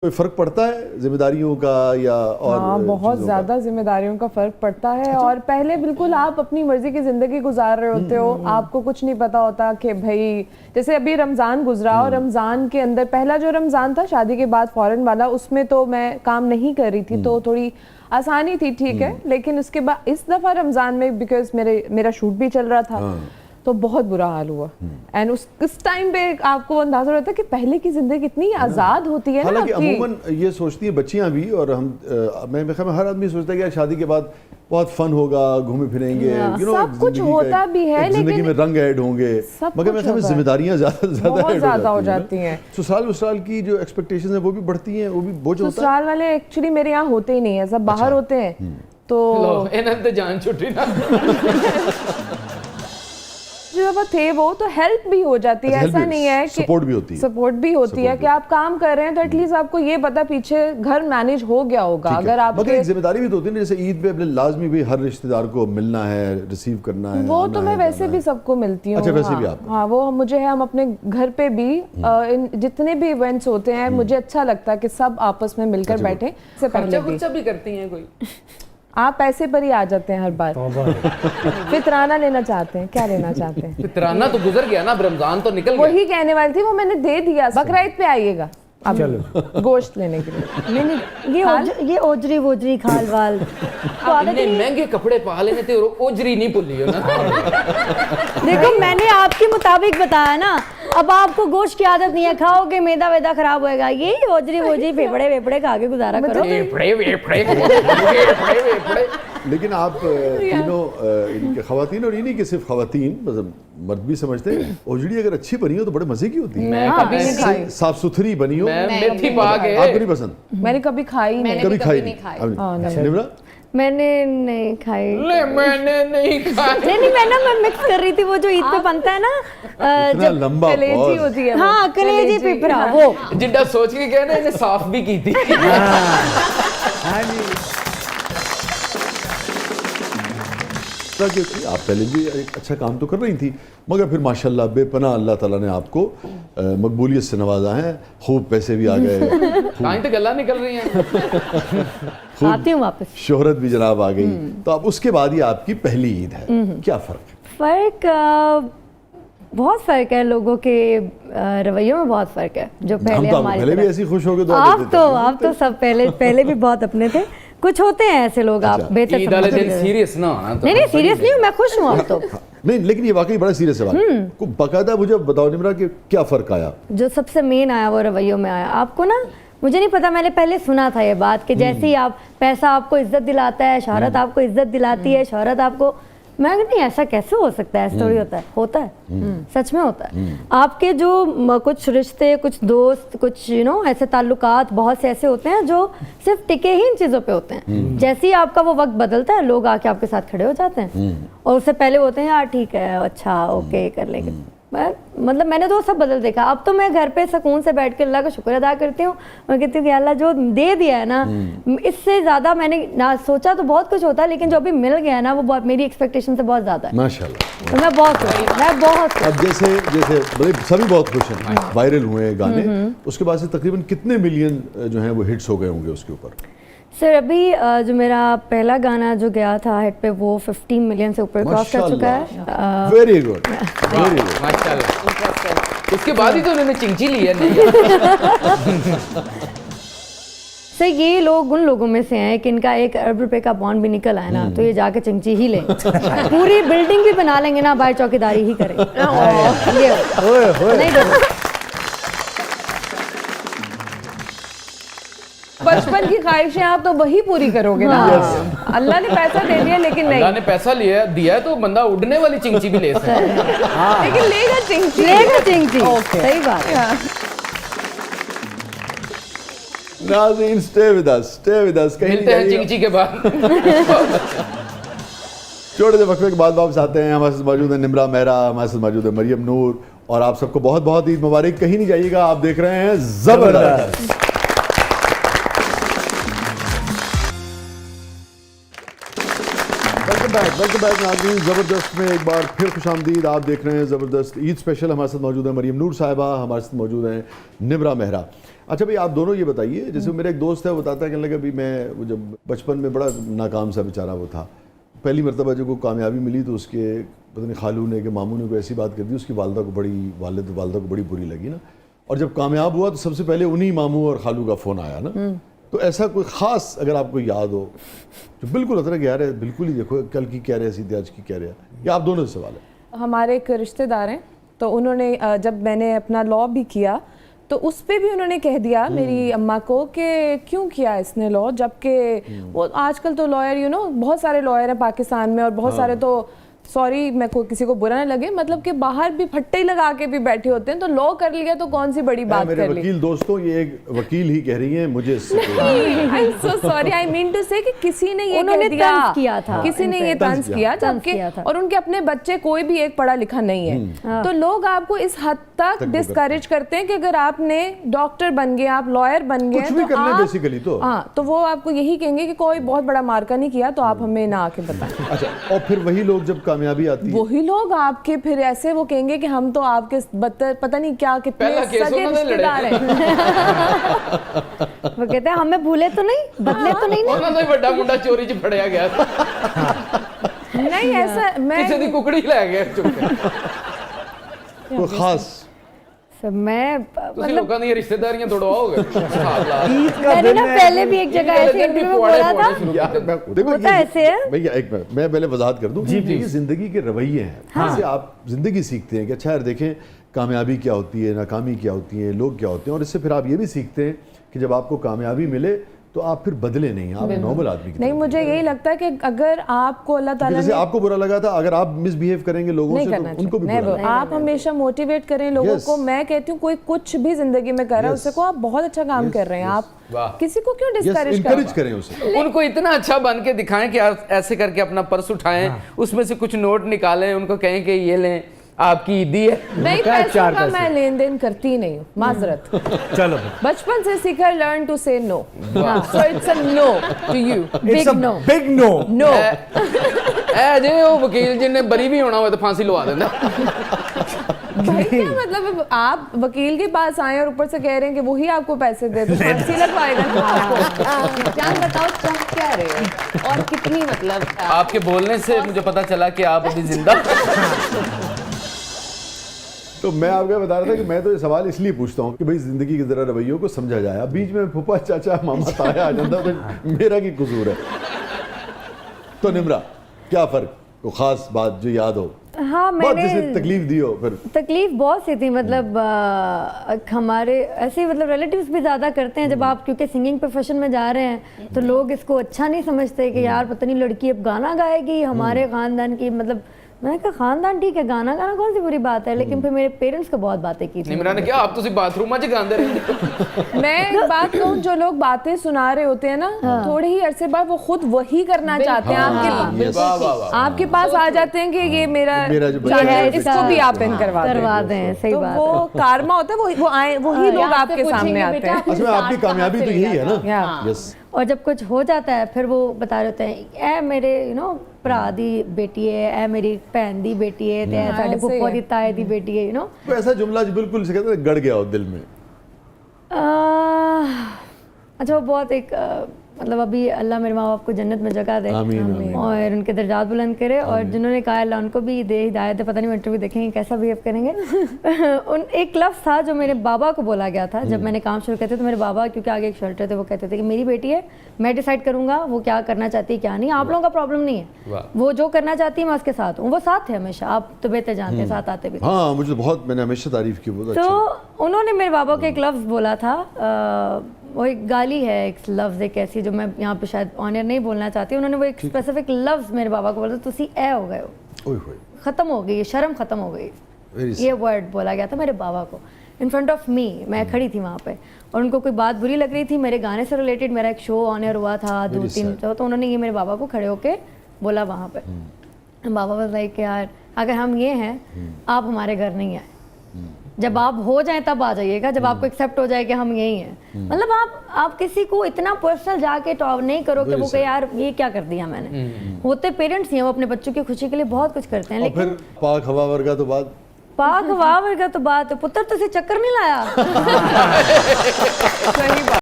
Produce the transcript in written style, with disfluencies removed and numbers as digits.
कोई फ़र्क पड़ता है जिम्मेदारियों का या और हाँ, बहुत ज़्यादा जिम्मेदारियों का फ़र्क पड़ता है। और पहले बिल्कुल आप अपनी मर्जी की ज़िंदगी गुजार रहे होते हो, आपको कुछ नहीं पता होता कि भाई जैसे अभी रमज़ान गुजरा और रमज़ान के अंदर पहला जो रमज़ान था शादी के बाद फ़ौरन वाला, उसमें तो मैं काम नहीं कर रही थी तो थोड़ी आसानी थी, ठीक है। लेकिन उसके बाद इस दफ़ा रमज़ान में बिकॉज मेरा शूट भी चल रहा था तो बहुत बुरा हाल हुआ। एंड उस टाइम पे आपको अंदाजा रहता है कि पहले की जिंदगी कितनी आजाद होती है ना। हालांकि अमूमन ये सोचती हैं बच्चियां भी, और मैं हर आदमी सोचता है कि शादी के बाद बहुत फन होगा, घूमे फिरेंगे, सब कुछ होता भी है, जिंदगी में रंग ऐड होंगे, मगर मैं समझ जिम्मेदारियां ज्यादा हो जाती हैं। ससुराल की जो एक्सपेक्टेशंस है वो भी बढ़ती हैं, वो भी बोझ होता है। ससुराल वाले एक्चुअली मेरे यहाँ होते ही नहीं है, सब बाहर होते हैं तो जान छुट्टी ना जो थे वो तो हेल्प भी हो जाती है, ऐसा नहीं है कि सपोर्ट भी होती है कि आप काम कर रहे हैं तो एटलीस्ट आपको ये पता पीछे घर मैनेज हो गया होगा। अगर आप मगर एक जिम्मेदारी भी तो होती है, जैसे ईद पे अपने लाजमी भी हर रिश्तेदार को मिलना है, रिसीव करना है। वो तो मैं वैसे भी सबको मिलती हूँ। अच्छा, वैसे भी आप? हाँ, वो मुझे है, हम अपने घर पे भी जितने भी इवेंट्स होते हैं मुझे अच्छा लगता है कि सब आपस में मिलकर बैठे। खर्चा भी करती हैं कोई? आप पैसे पर ही आ जाते हैं हर बार। फितराना लेना चाहते हैं, क्या लेना चाहते हैं? फितराना तो गुजर गया ना, अब रमजान तो निकल गया। वही कहने वाली थी, वो मैंने दे दिया। बकरा ईद पे आइएगा अब गोश्त लेने के लिए। नहीं ये ओजरी वोजरी खाल वाल इतने महंगे कपड़े पा लेने थे और ओजरी नहीं भूली हो ना। देखो मैंने आपके मुताबिक बताया ना, अब आपको गोश्त की आदत नहीं है, खाओगे मैदा वैदा खराब होएगा। यही ओजरी वोजरी फेफड़े वेफड़े खा के गुजारा करो। लेकिन आप तीनों इनके खवातीन और इन्हीं के सिर्फ खवातीन, मतलब मर्द भी समझते हैं ओजड़ी अगर अच्छी बनी हो तो बड़े मजे की होती है। मैं कभी नहीं खाई। साफ सुथरी बनी हो। मेथी पाक है। आपको नहीं पसंद? मैंने कभी खाई नहीं। कभी खाई नहीं। निम्रा? मैंने नहीं खाई। मैंने नहीं खाई। नहीं मैं मिक्स कर रही थी, वो जो ईद पे बनता है ना, जब लंबा कलेजी होती है। हाँ, कलेजी पिपरा, वो जिड्डा सोच के कहना इन्हें साफ भी की थी। क्योंकि आप पहले भी एक अच्छा काम तो कर रही थी, मगर फिर माशाल्लाह बेपनाह अल्लाह ताला ने आपको मकबूलियत से नवाजा है, खूब पैसे भी आ गए, कहीं तो गल्ला निकल रही हैं। आती हूँ वापस, शोहरत भी जनाब आ गई। तो अब उसके बाद ही आपकी पहली ईद है, क्या फ़र्क? बहुत फ़र्क है, लोगों के रवैयों में बहुत फ़र्क है। जो पहले हमारे पहले भी ऐसी खुश हो गए, आप तो सब पहले भी बहुत अपने थे। कुछ होते हैं ऐसे लोग, आप बेहतर ईद वाले दिन सीरियस ना होना। नहीं सीरियस नहीं हूँ मैं, खुश हूँ अब तो। नहीं, लेकिन ये वाकई बड़ा सीरियस है बात। बाकायदा मुझे बताओ निम्रा कि क्या फ़र्क आया? जो सबसे मेन आया वो रवैयों में आया। आपको ना, मुझे नहीं पता, मैंने पहले सुना था ये बात कि जैसे ही आप पैसा आपको इज्जत दिलाता है, शोहरत आपको इज्जत दिलाती है, शोहरत आपको, मैं नहीं, ऐसा कैसे हो सकता है? ऐसा थोड़ी होता है, सच में होता है। आपके जो कुछ रिश्ते, कुछ दोस्त, कुछ ऐसे ताल्लुकात बहुत से ऐसे होते हैं जो सिर्फ टिके ही इन चीज़ों पे होते हैं। जैसे ही आपका वो वक्त बदलता है, लोग आके आपके साथ खड़े हो जाते हैं और उससे पहले होते हैं यार ठीक है, अच्छा ओके कर लेंगे। मतलब मैंने तो सब बदल देखा। अब तो मैं घर पे सुकून से बैठ के अल्लाह का शुक्र अदा करती हूँ। मैं कहती हूँ कि अल्लाह जो दे दिया है ना, इससे ज़्यादा मैंने ना सोचा तो बहुत कुछ होता, लेकिन जो अभी मिल गया है ना, वो बहुत मेरी एक्सपेक्टेशन से बहुत ज़्यादा है। माशाल्लाह। तो मैं बहुत खुश। अब जैसे सभी बहुत खुश हैं, वायरल हुए गाने, उसके बाद से तकरीबन कितने मिलियन जो हैं वो हिट्स हो गए होंगे उसके ऊपर? सर अभी जो मेरा पहला गाना जो गया था हिट पे, वो 15 मिलियन से ऊपर क्रॉस कर चुका है। वेरी गुड माशाल्लाह। उसके बाद ही तो उन्होंने चिंची ली है। सर ये लोग उन लोगों में से हैं कि इनका 1 अरब रुपए का बॉन्ड भी निकल आए ना, तो ये जाके चिंची ही लें। पूरी बिल्डिंग भी बना लेंगे ना, भाई चौकीदारी ही करें। नहीं बचपन की ख्वाहिशें आप तो वही पूरी करोगे ना। अल्लाह ने पैसा दे दिया, लेकिन नहीं, अल्लाह ने पैसा दिया है तो बंदा उड़ने वाली चिंची भी ले सकता है। लेकिन लेगा चिंची। सही बात है। नाज़रीन स्टे विद अस कहीं मिलते हैं चिंची के बाद। छोटे से वक्फे के बाद वापस आते हैं। हमारे साथ मौजूद है निम्रा मेहरा, हमारे साथ मौजूद है मरियम नूर, और आप सबको बहुत बहुत ईद मुबारक। कहीं नहीं जाइएगा, आप देख रहे हैं ज़बरदस्त। वेलकम बैक नाज़रीन, ज़बरदस्त में एक बार फिर खुशामदीद। आप देख रहे हैं ज़बरदस्त ईद स्पेशल। हमारे साथ मौजूद है मरियम नूर साहिबा, हमारे साथ मौजूद हैं निम्रा मेहरा। अच्छा भाई, आप दोनों ये बताइए, जैसे मेरा एक दोस्त है, वो बताता है, कहने लगा अभी मैं वो जब बचपन में बड़ा नाकाम सा बेचारा वो था, पहली मरतबा जब को कामयाबी मिली तो उसके पता नहीं खालू ने कि मामू ने कोई ऐसी बात कर दी, उसकी वालदा को बड़ी बुरी लगी ना, और जब कामयाब हुआ तो सबसे पहले उन्हीं मामू और खालू का फ़ोन आया ना। तो ऐसा कोई ख़ास अगर आपको याद हो जो बिल्कुल होता है कि यार बिल्कुल ही देखो कल की कह रहे सीधे आज की कह रहे, या आप दोनों से सवाल है। हमारे एक रिश्तेदार हैं, तो उन्होंने जब मैंने अपना लॉ भी किया तो उस पे भी उन्होंने कह दिया मेरी अम्मा को कि क्यों किया इसने लॉ, जबकि वो आजकल तो लॉयर बहुत सारे लॉयर हैं पाकिस्तान में, और बहुत सारे तो सॉरी मैं किसी को बुरा ना लगे, मतलब कि बाहर भी फट्टे लगा के भी बैठे होते हैं, तो लॉ कर लिया तो कौन सी बड़ी बात मेरे कर ली। वकील दोस्तों, ये एक वकील ही कह रही हैं, मुझे I am so sorry, I mean to say कि किसी ने ये कह दिया, तंज किया था, किसी ने ये तंज किया, जबकि और उनके अपने बच्चे कोई भी एक पढ़ा लिखा नहीं है, तो लोग आपको इस हद तक डिस्करेज करते हैं कि अगर आपने डॉक्टर बन गए, आप लॉयर बन गए, तो आप बेसिकली तो तो वो आपको यही कहेंगे कि कोई बहुत बड़ा मार्का नहीं किया, तो आप हमें ना आके बताएं। अच्छा, और फिर वही लोग जब कामयाबी आती है, वही लोग आपके फिर ऐसे वो कहेंगे कि हम तो आपके पता नहीं क्या कितने सगे रिश्तेदार हैं। वो कहते हैं हमें भूले तो नहीं, बदले तो नहीं ਉਹਨਾਂ ਦਾ ਹੀ ਵੱਡਾ ਮੁੰਡਾ ਚੋਰੀ 'ਚ ਫੜਿਆ ਗਿਆ नहीं ऐसा मैं ਕਿਸੇ ਦੀ ਕੁਕੜੀ ਲੈ ਗਿਆ ਚੁੱਕ ਕੇ कोई खास सब मैं ਤੁਸੀਂ ਲੋਕਾਂ ਦੀਆਂ ਰਿਸ਼ਤੇਦਾਰੀਆਂ ਤੋੜਵਾਓਗੇ ਹਿਸਾਬ ਲਾ मैंने ना पहले भी एक जगह ऐसे इंटरव्यू में बोला था, देखो होता ऐसे है। भैया एक मिनट मैं पहले वजाहत कर दूं, ये जिंदगी के रवैये हैं, जिससे आप जिंदगी सीखते हैं कि अच्छा यार देखें कामयाबी क्या होती है, नाकामी क्या होती है, लोग क्या होते हैं, और इससे फिर आप ये भी सीखते हैं कि जब आपको कामयाबी मिले तो आप फिर बदले नहीं, आप नॉर्मल आदमी की नहीं, मुझे यही लगता है कि अगर आपको अल्लाह ताला जैसे आपको बुरा लगा था, अगर आप मिसबिहेव करेंगे लोगों से तो उनको भी बुरा लगेगा। आप हमेशा मोटिवेट करें लोगों को। मैं कहती हूँ कोई कुछ भी जिंदगी में कर रहा है उससे को आप बहुत अच्छा काम कर रहे हैं, आप किसी को क्यों डिस्करेज करें उसे, उनको इतना अच्छा बन के दिखाएं कि आप ऐसे करके अपना पर्स उठाएं, उसमें से कुछ नोट निकालें, उनको कहें कि ये लें आपकी ईदी है। नहीं, पैसों का मैं लेन देन करती नहीं हूँ, माजरत। चलो बचपन से सीखा, learn to say no, so it's a no to you, big no, big no, no. ए जे वो वकील जिन्हें बरी भी होना हो तो फांसी लगा देना। भाई क्या मतलब, आप वकील के पास आए और ऊपर से कह रहे हैं कि वही आपको पैसे दे, तो फांसी लगवाएगा ना आपको। जान बताओ तुम क्या रहे हो और कितनी मतलब आपके बोलने से मुझे पता चला कि आप अभी जिंदा। तो मैं आपको बता रहा था कि मैं तो ये सवाल इसलिए पूछता हूँ कि भाई जिंदगी के जरा रवैयों को समझा जाए। अब बीच में फूफा चाचा मामा ताया आ जाता तो मेरा की कसूर है। तो निम्रा, क्या फर्क, कोई खास बात जो याद हो? हाँ, मैंने जैसे तकलीफ दी हो? फिर तकलीफ बहुत सी थी, मतलब हमारे ऐसे मतलब रिलेटिव्स भी ज़्यादा करते हैं जब आप, क्योंकि सिंगिंग प्रोफेशन में जा रहे हैं तो लोग इसको अच्छा नहीं समझते कि यार पता नहीं लड़की अब गाना गाएगी हमारे ख़ानदान की, मतलब मैंने कहा खानदान ठीक है, गाना गाना कौन सी बुरी बात है, लेकिन फिर मेरे पेरेंट्स को बहुत बातें की थी। निम्रा ने क्या आप तुसी बाथरूम में गांदे रहंदे? मैं एक बात कहूँ, जो लोग बातें सुना रहे होते हैं ना, थोड़े ही अरसे बाद वो खुद वही करना चाहते हैं, आपके पास आ जाते हैं कि ये मेरा जो जो है इसको भी आप इन करवा दें। सही तो बात वो कार्मा होता है, वो आए वही लोग आपके सामने आते हैं। अच्छा, आपकी कामयाबी तो यही है ना। यस। और जब कुछ हो जाता है फिर वो बता रहे होते हैं ए मेरे भरा दी बेटी है, ए मेरी भैन दी बेटी है, ते साडे फुफ्फो दी ताए दी बेटी है, तो ऐसा जुमला जो बिल्कुल से कहते हैं गड़ गया हो दिल में। अच्छा, वो बहुत एक मतलब अभी अल्लाह मेरे माँ बाप को जन्नत में जगह दे और उनके दर्जात बुलंद करे, और जिन्होंने कहा अल्लाह उनको भी दे हिदायत, पता नहीं इंटरव्यू देखेंगे कैसा बिहेव करेंगे। उन एक लफ्ज़ था जो मेरे बाबा को बोला गया था जब मैंने काम शुरू किया था, तो मेरे बाबा क्योंकि आगे एक शेल्टर थे, वो कहते थे कि मेरी बेटी है, मैं डिसाइड करूंगा वो क्या करना चाहती है क्या नहीं, आप लोगों का प्रॉब्लम नहीं है, वो जो करना चाहती है मैं उसके साथ हूँ। वो साथ थे हमेशा, आप तो बेहतर जानते हैं, साथ आते भी। हाँ, मुझे बहुत, मैंने हमेशा तारीफ की। तो उन्होंने मेरे बाबा को एक लफ्ज़ बोला था, वो एक गाली है, एक लफ्ज़ एक ऐसी जो मैं यहाँ पे शायद ऑनर नहीं बोलना चाहती, उन्होंने वो एक स्पेसिफिक लफ्ज़ मेरे बाबा को बोला, तुसी ए हो गए हो, ख़त्म हो गई, शर्म ख़त्म हो गई, ये वर्ड बोला गया था मेरे बाबा को इन फ्रंट ऑफ मी। मैं खड़ी थी वहाँ पे और उनको कोई बात बुरी लग रही थी, मेरे गाने से रिलेटेड मेरा एक शो ऑनर हुआ था 2-3, तो उन्होंने ये मेरे बाबा को खड़े होके बोला वहाँ पे। बाबा वाज लाइक यार अगर हम ये हैं, आप हमारे घर नहीं आए, जब आप हो जाएं तब आ जाइएगा, जब आपको एक्सेप्ट हो जाए कि हम यही हैं। मतलब आप किसी को इतना पर्सनल जाके टॉप नहीं करो कि वो कहे यार ये क्या कर दिया मैंने। होते पेरेंट्स ही हैं, वो अपने बच्चों की खुशी के लिए बहुत कुछ करते हैं, लेकिन फिर पाक हवा वर्गा तो बाद पाक वाह वर्गा तो बात है पुत्र तुसी चक्कर नहीं लाया सही बात